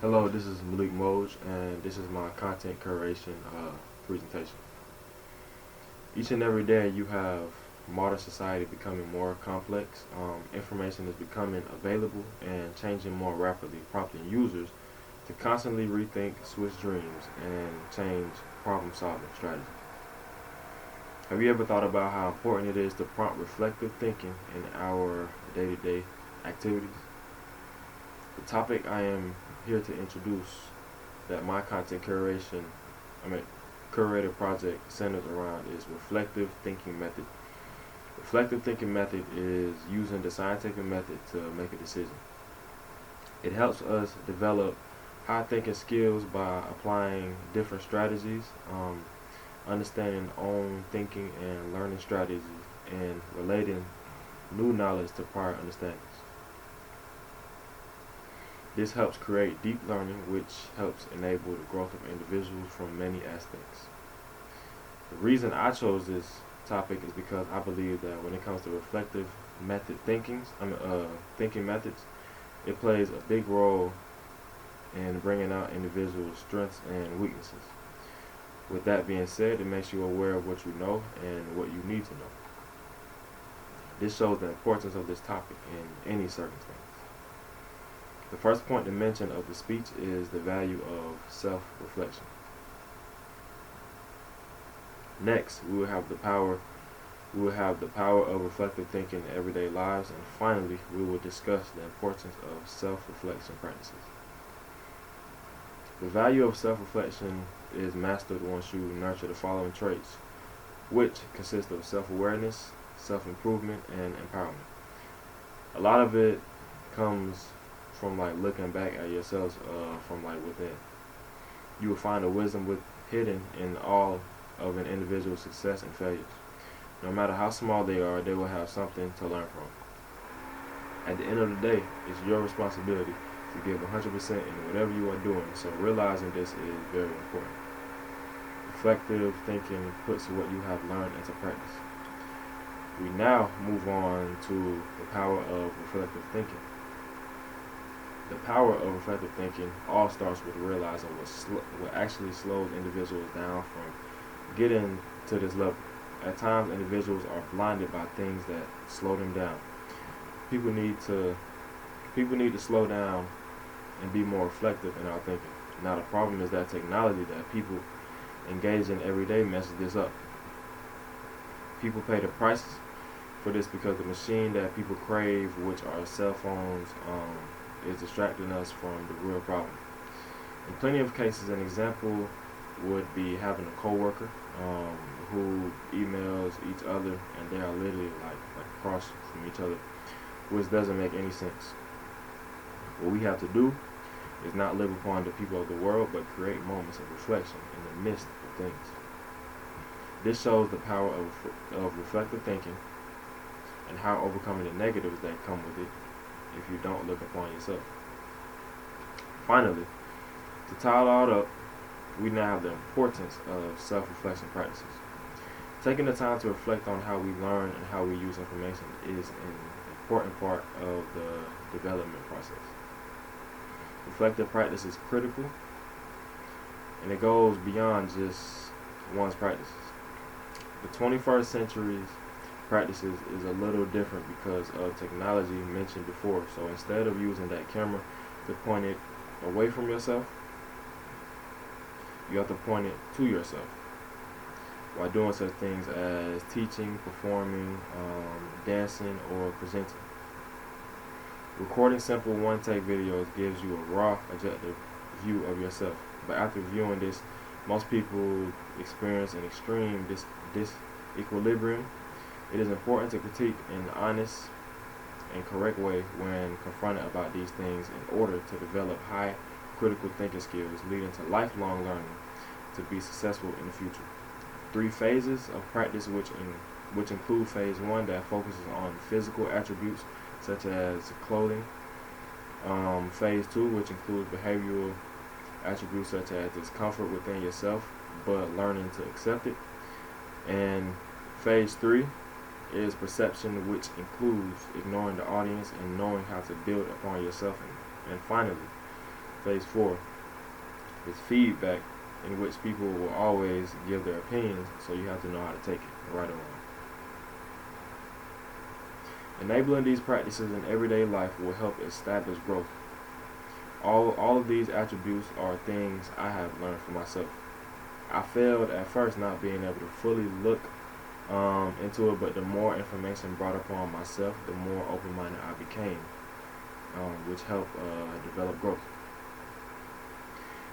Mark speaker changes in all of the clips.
Speaker 1: Hello, this is Malik Moj, and this is my content curation presentation. Each and every day, you have modern society becoming more complex. Information is becoming available and changing more rapidly, prompting users to constantly rethink, switch dreams, and change problem-solving strategies. Have you ever thought about how important it is to prompt reflective thinking in our day-to-day activities? The topic I am here to introduce that my content I mean, curated project centers around is reflective thinking method. Reflective thinking method is using the scientific method to make a decision. It helps us develop high thinking skills by applying different strategies, understanding own thinking and learning strategies, and relating new knowledge to prior understandings. This helps create deep learning, which helps enable the growth of individuals from many aspects. The reason I chose this topic is because I believe that when it comes to reflective thinking methods, it plays a big role in bringing out individuals' strengths and weaknesses. With that being said, it makes you aware of what you know and what you need to know. This shows the importance of this topic in any circumstance. The first point to mention of the speech is the value of self-reflection. Next, we will have the power of reflective thinking in everyday lives, and finally, we will discuss the importance of self-reflection practices. The value of self-reflection is mastered once you nurture the following traits, which consist of self-awareness, self-improvement, and empowerment. A lot of it comes from looking back at yourselves from within. You will find a hidden in all of an individual's success and failures. No matter how small they are, they will have something to learn from. At the end of the day, it's your responsibility to give 100% in whatever you are doing, so realizing this is very important. Reflective thinking puts what you have learned into practice. We now move on to the power of reflective thinking. The power of reflective thinking all starts with realizing what actually slows individuals down from getting to this level. At times, individuals are blinded by things that slow them down. People need to people need to slow down and be more reflective in our thinking. Now, the problem is that technology that people engage in every day messes this up. People pay the prices for this because the machine that people crave, which are cell phones, is distracting us from the real problem. In plenty of cases, an example would be having a coworker who emails each other and they are literally like across from each other, which doesn't make any sense. What we have to do is not live upon the people of the world, but create moments of reflection in the midst of things. This shows the power of reflective thinking and how overcoming the negatives that come with it if you don't look upon yourself. Finally, to tie it all up, we now have the importance of self-reflection practices. Taking the time to reflect on how we learn and how we use information is an important part of the development process. Reflective practice is critical, and it goes beyond just one's practices. The 21st century's practices is a little different because of technology mentioned before. So instead of using that camera to point it away from yourself, you have to point it to yourself while doing such things as teaching, performing, dancing, or presenting. Recording simple one-take videos gives you a raw, objective view of yourself. But after viewing this, most people experience an extreme disequilibrium. It is important to critique in an honest and correct way when confronted about these things in order to develop high critical thinking skills leading to lifelong learning to be successful in the future. 3 phases of practice which include phase 1 that focuses on physical attributes such as clothing, phase 2 which includes behavioral attributes such as discomfort within yourself but learning to accept it, and phase 3 is perception, which includes ignoring the audience and knowing how to build upon yourself. And finally, Phase 4 is feedback, in which people will always give their opinions, so you have to know how to take it, right or wrong. Enabling these practices in everyday life will help establish growth. All of these attributes are things I have learned for myself. I failed at first not being able to fully look into it, but the more information brought upon myself, the more open-minded I became, which helped develop growth.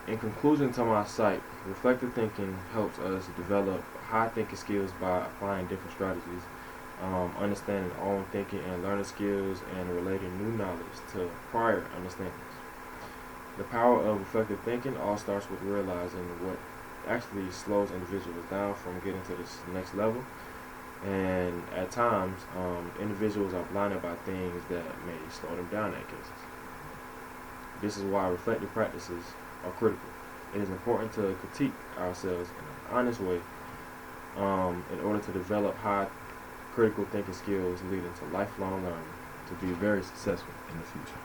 Speaker 1: In conclusion to my site, reflective thinking helps us develop high thinking skills by applying different strategies, understanding our own thinking and learning skills, and relating new knowledge to prior understandings. The power of reflective thinking all starts with realizing what actually slows individuals down from getting to this next level. And at times, individuals are blinded by things that may slow them down in cases. This is why reflective practices are critical. It is important to critique ourselves in an honest way in order to develop high critical thinking skills leading to lifelong learning to be very successful in the future.